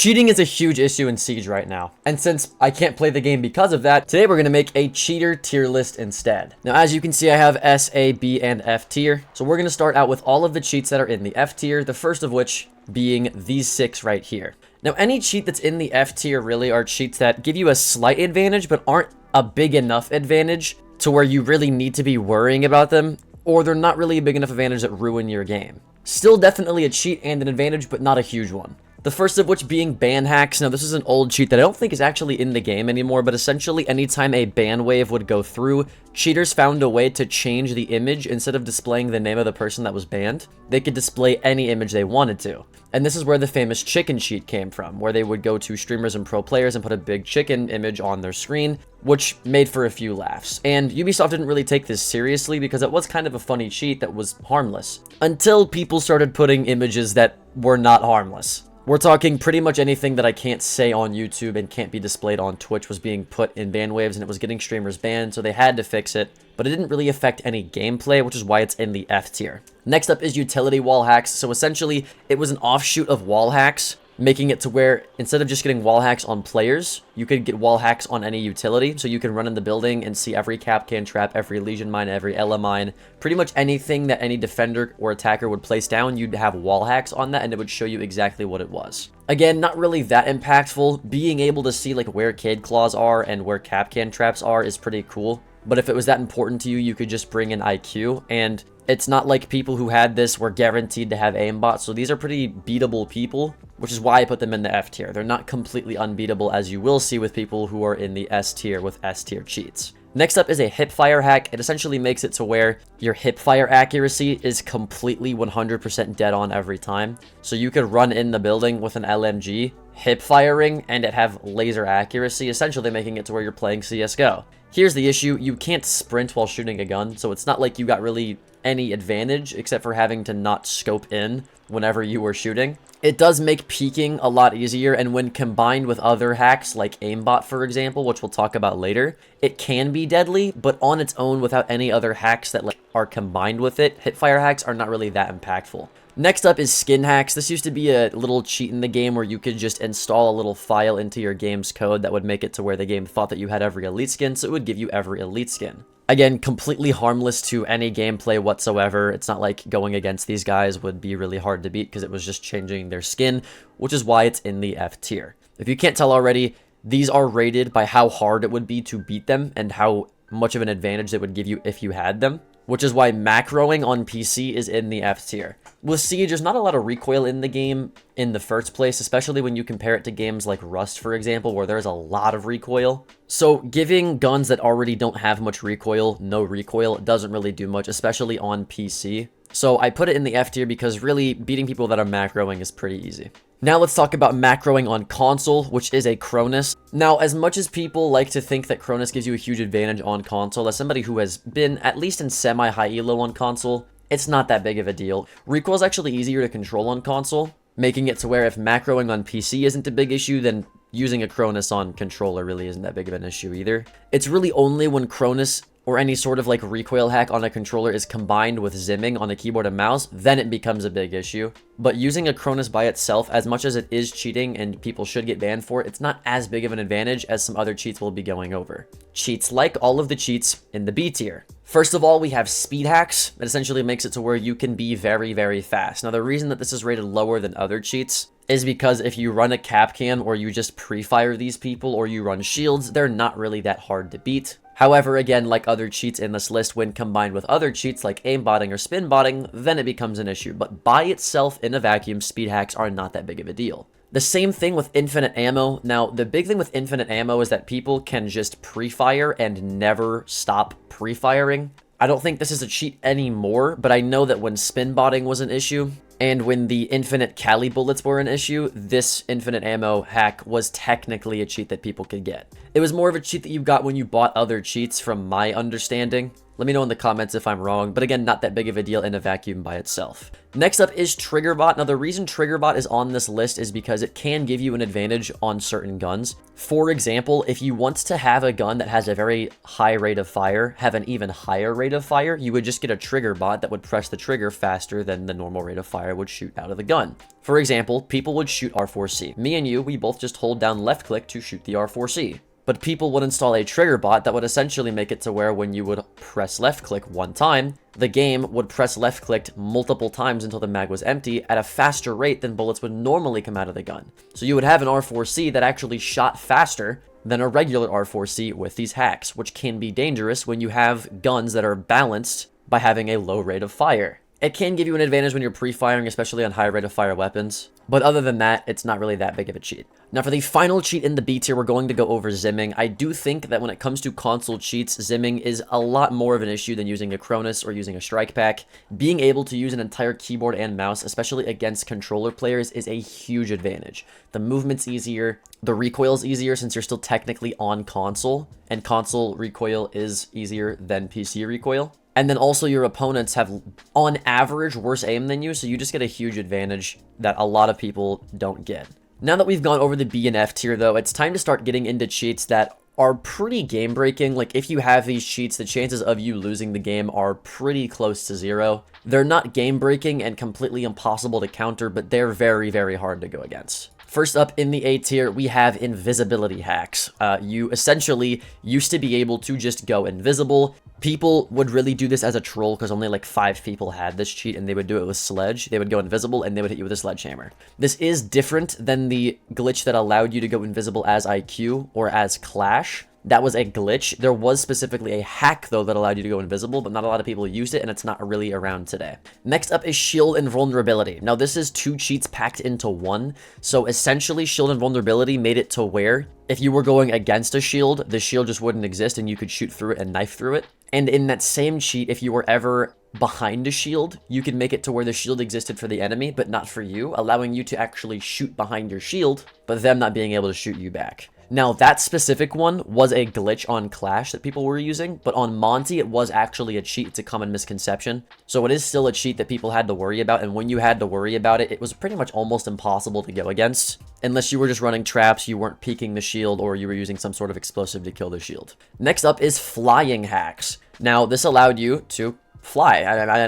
Cheating is a huge issue in Siege right now, and since I can't play the game because of that, today we're going to make a cheater tier list instead. Now, as you can see, I have S, A, B, and F tier, so we're going to start out with all of the cheats that are in the F tier, the first of which being these 6 right here. Now, any cheat that's in the F tier really are cheats that give you a slight advantage, but aren't a big enough advantage to where you really need to be worrying about them, or they're not really a big enough advantage that ruin your game. Still definitely a cheat and an advantage, but not a huge one. The first of which being ban hacks. Now, this is an old cheat that I don't think is actually in the game anymore, but essentially anytime a ban wave would go through, cheaters found a way to change the image. Instead of displaying the name of the person that was banned, they could display any image they wanted to. And this is where the famous chicken cheat came from, where they would go to streamers and pro players and put a big chicken image on their screen, which made for a few laughs. And Ubisoft didn't really take this seriously because it was kind of a funny cheat that was harmless, until people started putting images that were not harmless. We're talking pretty much anything that I can't say on YouTube and can't be displayed on Twitch was being put in ban waves, and it was getting streamers banned, so they had to fix it, but it didn't really affect any gameplay, which is why it's in the F tier. Next up is utility wall hacks. So essentially, it was an offshoot of wall hacks, making it to where instead of just getting wall hacks on players, you could get wall hacks on any utility. So you can run in the building and see every Kapkan trap, every Legion mine, every Ela mine, pretty much anything that any defender or attacker would place down, you'd have wall hacks on that and it would show you exactly what it was. Again, not really that impactful. Being able to see like where Cade Claws are and where Kapkan traps are is pretty cool. But if it was that important to you, you could just bring in IQ, and it's not like people who had this were guaranteed to have aimbot, so these are pretty beatable people, which is why I put them in the F tier. They're not completely unbeatable, as you will see with people who are in the S tier with S tier cheats. Next up is a hipfire hack. It essentially makes it to where your hipfire accuracy is completely 100% dead on every time. So you could run in the building with an LMG, hip firing, and it have laser accuracy, essentially making it to where you're playing CSGO. Here's the issue, you can't sprint while shooting a gun, so it's not like you got really any advantage except for having to not scope in whenever you were shooting. It does make peeking a lot easier, and when combined with other hacks like aimbot, for example, which we'll talk about later, it can be deadly, but on its own without any other hacks that are combined with it, hipfire hacks are not really that impactful. Next up is skin hacks. This used to be a little cheat in the game where you could just install a little file into your game's code that would make it to where the game thought that you had every elite skin, so it would give you every elite skin. Again, completely harmless to any gameplay whatsoever. It's not like going against these guys would be really hard to beat because it was just changing their skin, which is why it's in the F tier. If you can't tell already, these are rated by how hard it would be to beat them and how much of an advantage they would give you if you had them, which is why macroing on PC is in the F tier. With Siege, there's not a lot of recoil in the game in the first place, especially when you compare it to games like Rust, for example, where there's a lot of recoil. So giving guns that already don't have much recoil, no recoil, doesn't really do much, especially on PC. So I put it in the F tier because really beating people that are macroing is pretty easy. Now let's talk about macroing on console, which is a Cronus. Now, as much as people like to think that Cronus gives you a huge advantage on console, as somebody who has been at least in semi-high elo on console, it's not that big of a deal. Recoil is actually easier to control on console, making it to where if macroing on PC isn't a big issue, then using a Cronus on controller really isn't that big of an issue either. It's really only when Cronus or any sort of like recoil hack on a controller is combined with zimming on a keyboard and mouse, then it becomes a big issue. But using a Cronus by itself, as much as it is cheating and people should get banned for it, it's not as big of an advantage as some other cheats we'll be going over. Cheats like all of the cheats in the B tier. First of all, we have speed hacks. It essentially makes it to where you can be very, very fast. Now, the reason that this is rated lower than other cheats is because if you run a Kapkan or you just pre-fire these people or you run shields, they're not really that hard to beat. However, again, like other cheats in this list, when combined with other cheats like aimbotting or spinbotting, then it becomes an issue. But by itself, in a vacuum, speed hacks are not that big of a deal. The same thing with infinite ammo. Now, the big thing with infinite ammo is that people can just pre-fire and never stop pre-firing. I don't think this is a cheat anymore, but I know that when spinbotting was an issue, and when the infinite Cali bullets were an issue, this infinite ammo hack was technically a cheat that people could get. It was more of a cheat that you got when you bought other cheats, from my understanding. Let me know in the comments if I'm wrong, but again, not that big of a deal in a vacuum by itself. Next up is Triggerbot. Now, the reason Triggerbot is on this list is because it can give you an advantage on certain guns. For example, if you want to have a gun that has a very high rate of fire, have an even higher rate of fire, you would just get a Triggerbot that would press the trigger faster than the normal rate of fire would shoot out of the gun. For example, people would shoot R4C. Me and you, we both just hold down left click to shoot the R4C. But people would install a trigger bot that would essentially make it to where when you would press left click one time, the game would press left clicked multiple times until the mag was empty at a faster rate than bullets would normally come out of the gun. So you would have an R4C that actually shot faster than a regular R4C with these hacks, which can be dangerous when you have guns that are balanced by having a low rate of fire. It can give you an advantage when you're pre-firing, especially on high rate of fire weapons. But other than that, it's not really that big of a cheat. Now, for the final cheat in the B tier, we're going to go over Zimming. I do think that when it comes to console cheats, Zimming is a lot more of an issue than using a Cronus or using a Strike Pack. Being able to use an entire keyboard and mouse, especially against controller players, is a huge advantage. The movement's easier, the recoil's easier since you're still technically on console, and console recoil is easier than PC recoil. And then also your opponents have, on average, worse aim than you, so you just get a huge advantage that a lot of people don't get. Now that we've gone over the B and F tier, though, it's time to start getting into cheats that are pretty game-breaking. Like, if you have these cheats, the chances of you losing the game are pretty close to zero. They're not game-breaking and completely impossible to counter, but they're very, very hard to go against. First up in the A tier, we have invisibility hacks. You essentially used to be able to just go invisible. People would really do this as a troll because only like 5 people had this cheat, and they would do it with Sledge. They would go invisible and they would hit you with a sledgehammer. This is different than the glitch that allowed you to go invisible as IQ or as Clash. That was a glitch. There was specifically a hack, though, that allowed you to go invisible, but not a lot of people used it, and it's not really around today. Next up is Shield and Vulnerability. Now, this is 2 cheats packed into one. So, essentially, Shield and Vulnerability made it to where if you were going against a shield, the shield just wouldn't exist, and you could shoot through it and knife through it. And in that same cheat, if you were ever behind a shield, you could make it to where the shield existed for the enemy, but not for you, allowing you to actually shoot behind your shield, but them not being able to shoot you back. Now, that specific one was a glitch on Clash that people were using, but on Monty, it was actually a cheat. It's a common misconception. So it is still a cheat that people had to worry about, and when you had to worry about it, it was pretty much almost impossible to go against. Unless you were just running traps, you weren't peeking the shield, or you were using some sort of explosive to kill the shield. Next up is flying hacks. Now, this allowed you to fly.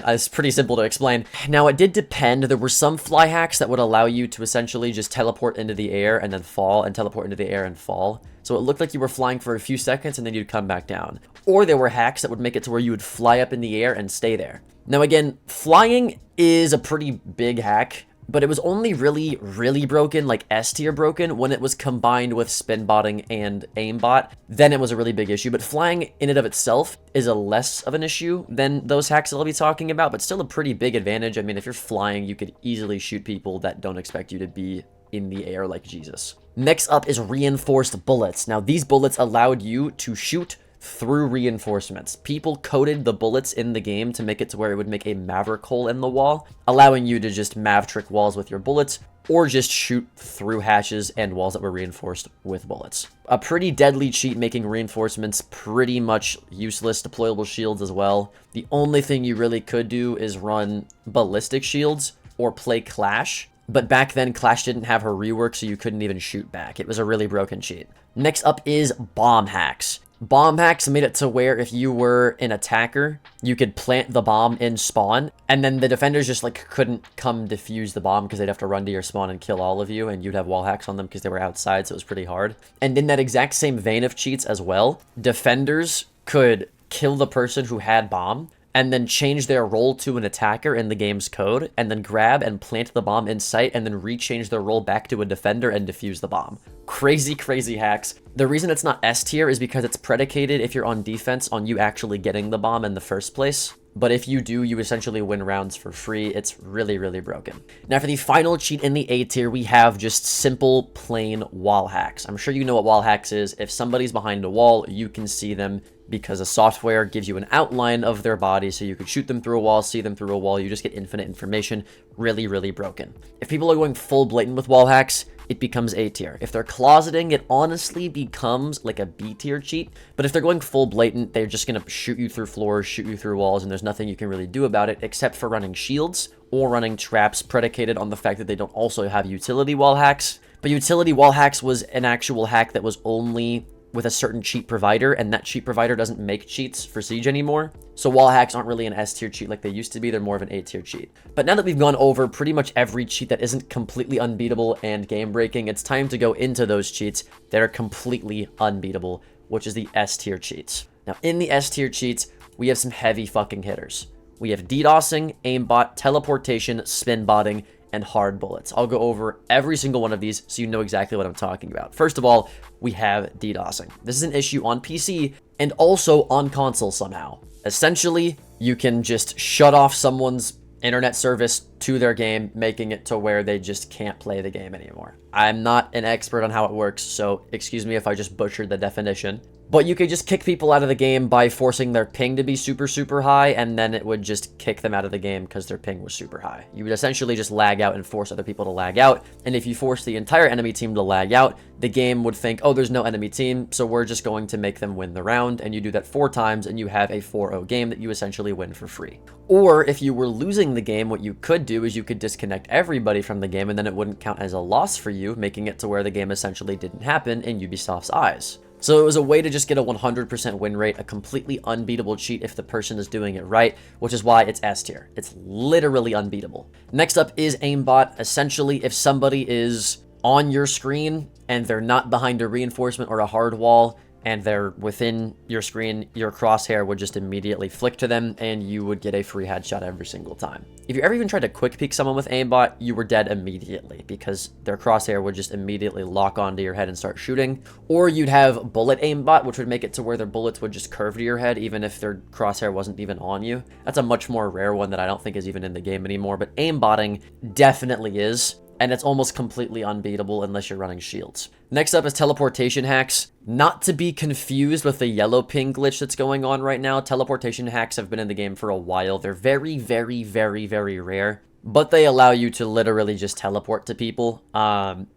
It's pretty simple to explain. Now, it did depend. There were some fly hacks that would allow you to essentially just teleport into the air and then fall, and teleport into the air and fall. So it looked like you were flying for a few seconds and then you'd come back down. Or there were hacks that would make it to where you would fly up in the air and stay there. Now, again, flying is a pretty big hack, but it was only really broken, like S tier broken, when it was combined with spin botting and aimbot. Then it was a really big issue, but flying in and of itself is a less of an issue than those hacks that I'll be talking about, but still a pretty big advantage. I mean, if you're flying, you could easily shoot people that don't expect you to be in the air like Jesus. Next up is reinforced bullets. Now, these bullets allowed you to shoot through reinforcements. People coded the bullets in the game to make it to where it would make a maverick hole in the wall, allowing you to just mav trick walls with your bullets, or just shoot through hatches and walls that were reinforced with bullets. A pretty deadly cheat, making reinforcements pretty much useless, deployable shields as well. The only thing you really could do is run ballistic shields or play Clash. But back then, Clash didn't have her rework, so you couldn't even shoot back. It was a really broken cheat. Next up is bomb hacks. Bomb hacks made it to where if you were an attacker, you could plant the bomb in spawn, and then the defenders just like couldn't come defuse the bomb because they'd have to run to your spawn and kill all of you, and you'd have wall hacks on them because they were outside, so it was pretty hard. And in that exact same vein of cheats as well, defenders could kill the person who had bomb, and then change their role to an attacker in the game's code, and then grab and plant the bomb in sight, and then rechange their role back to a defender and defuse the bomb. Crazy, crazy hacks. The reason it's not S tier is because it's predicated, if you're on defense, on you actually getting the bomb in the first place. But if you do, you essentially win rounds for free. It's really, really broken. Now, for the final cheat in the A tier, we have just simple, plain wall hacks. I'm sure you know what wall hacks is. If somebody's behind a wall, you can see them. because the software gives you an outline of their body so you could shoot them through a wall, see them through a wall. You just get infinite information. Really, really broken. If people are going full blatant with wall hacks, it becomes A tier. If they're closeting, it honestly becomes like a B tier cheat. But if they're going full blatant, they're just going to shoot you through floors, shoot you through walls, and there's nothing you can really do about it except for running shields or running traps predicated on the fact that they don't also have utility wall hacks. But utility wall hacks was an actual hack that was only with a certain cheat provider, and that cheat provider doesn't make cheats for Siege anymore. So wall hacks aren't really an S tier cheat like they used to be, they're more of an A tier cheat. But now that we've gone over pretty much every cheat that isn't completely unbeatable and game breaking, it's time to go into those cheats that are completely unbeatable, which is the S tier cheats. Now in the S tier cheats, we have some heavy fucking hitters. We have DDoSing, aimbot, teleportation, spin botting, and hard bullets. I'll go over every single one of these so you know exactly what I'm talking about. First of all, we have DDoSing. This is an issue on PC and also on console somehow. Essentially, you can just shut off someone's internet service to their game, making it to where they just can't play the game anymore. I'm not an expert on how it works, so excuse me if I just butchered the definition. But you could just kick people out of the game by forcing their ping to be super, super high, and then it would just kick them out of the game because their ping was super high. You would essentially just lag out and force other people to lag out, and if you force the entire enemy team to lag out, the game would think, oh, there's no enemy team, so we're just going to make them win the round, and you do that 4 times, and you have a 4-0 game that you essentially win for free. Or if you were losing the game, what you could do is you could disconnect everybody from the game, and then it wouldn't count as a loss for you, making it to where the game essentially didn't happen in Ubisoft's eyes. So it was a way to just get a 100% win rate, a completely unbeatable cheat if the person is doing it right, which is why it's S tier. It's literally unbeatable. Next up is aimbot. Essentially, if somebody is on your screen and they're not behind a reinforcement or a hard wall, and they're within your screen, your crosshair would just immediately flick to them, and you would get a free headshot every single time. If you ever even tried to quick peek someone with aimbot, you were dead immediately, because their crosshair would just immediately lock onto your head and start shooting. Or you'd have bullet aimbot, which would make it to where their bullets would just curve to your head, even if their crosshair wasn't even on you. That's a much more rare one that I don't think is even in the game anymore, but aimbotting definitely is. And it's almost completely unbeatable unless you're running shields. Next up is teleportation hacks. Not to be confused with the yellow ping glitch that's going on right now. Teleportation hacks have been in the game for a while. They're very, very, very, very rare. But they allow you to literally just teleport to people.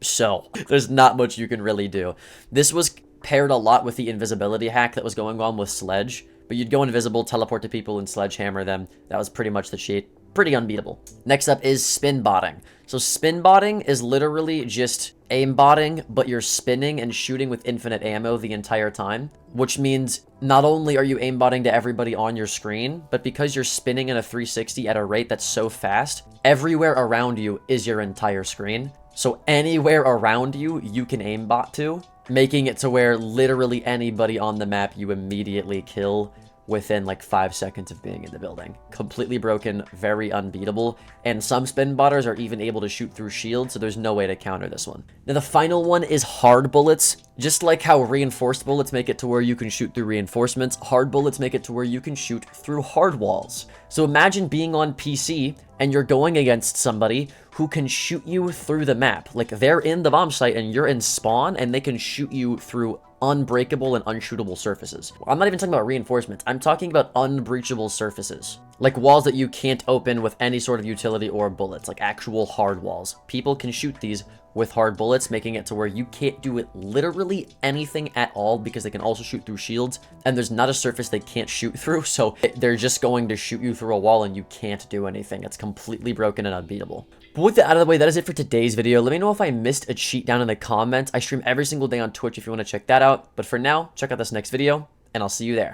So there's not much you can really do. This was paired a lot with the invisibility hack that was going on with Sledge. But you'd go invisible, teleport to people, and sledgehammer them. That was pretty much the cheat. Pretty unbeatable. Next up is spin botting. So spin botting is literally just aimbotting, but you're spinning and shooting with infinite ammo the entire time, which means not only are you aimbotting to everybody on your screen, but because you're spinning in a 360 at a rate that's so fast, everywhere around you is your entire screen. So anywhere around you, you can aimbot to, making it to where literally anybody on the map you immediately kill within like 5 seconds of being in the building. Completely broken, very unbeatable, and some spin botters are even able to shoot through shields, so there's no way to counter this one. Now the final one is hard bullets. Just like how reinforced bullets make it to where you can shoot through reinforcements, hard bullets make it to where you can shoot through hard walls. So imagine being on PC and you're going against somebody who can shoot you through the map. Like they're in the bomb site and you're in spawn and they can shoot you through unbreakable and unshootable surfaces. I'm not even talking about reinforcements. I'm talking about unbreachable surfaces. Like walls that you can't open with any sort of utility or bullets, like actual hard walls. People can shoot these with hard bullets, making it to where you can't do it literally anything at all because they can also shoot through shields, and there's not a surface they can't shoot through, so they're just going to shoot you through a wall and you can't do anything. It's completely broken and unbeatable. But with that out of the way, that is it for today's video. Let me know if I missed a cheat down in the comments. I stream every single day on Twitch if you want to check that out. But for now, check out this next video, and I'll see you there.